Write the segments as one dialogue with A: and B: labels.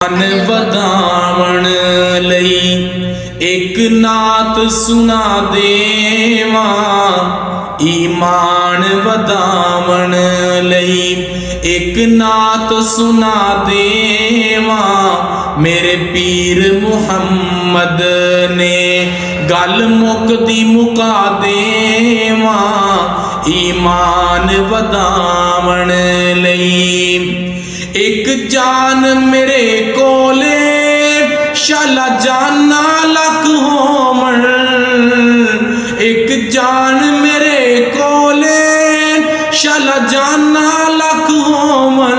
A: मन वधावण लई एक नात सुना देवा। ईमान वधावण लई एक नात सुना देवा। मेरे पीर मुहम्मद ने गल मुकदी मुका देवा। ईमान वधावण लई एक जान मेरे कोले शाला जाना लख होमण। एक जान मेरे कोले शाला जाना लख होमण।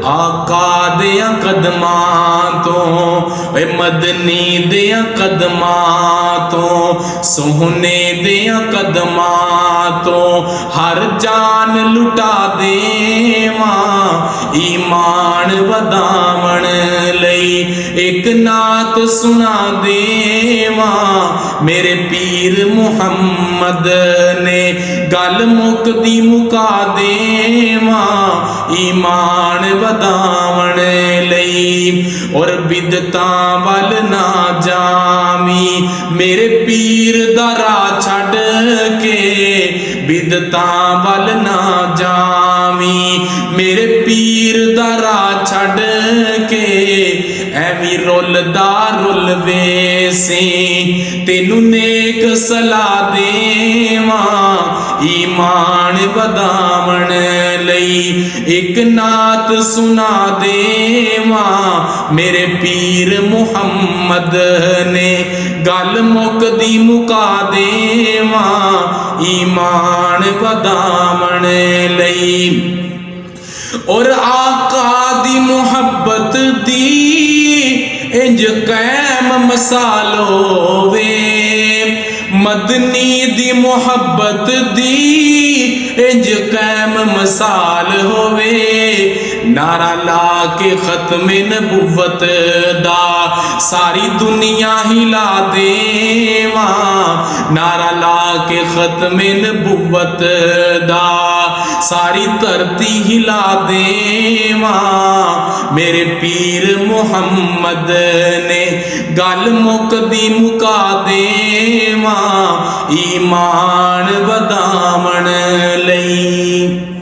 A: आका दिया कदमां तो वे मदनी दिया कदमां तो सोहने दिया कदमां तो हर जान लुटा देवा। ईमान वधावण लई एक नात सुना देवा। मेरे पीर मुहम्मद ने गल मुकदी मुका देवा। ईमान वधावण लई और बिदतां वल ना जावी। मेरे पीर दा राह छड्ड के बिदतां वल ना जावी। मेरे पीर दा राह छड्ड के ऐवी रुलदा रुल वेसी तेनू नेक सलाह देवा। ईमान वधावण लई एक नात सुना देवा। मेरे पीर मुहम्मद ने गल मुकदी मुका देवा। ईमान वधावण लई और आका दी मुहब्बत दी इंज कैम मसाल होवे। मदनी दी मुहब्बत दी इंज कैम मसाल होवे। नारा ला के खत्मे नबुव्वत दा सारी दुनिया हिला देवा। नारा ला के खत्मे नबुव्वत दा सारी धरती हिला देवा। मेरे पीर मुहम्मद ने गल मुकदी मुका देवा। ईमान वधावण लई।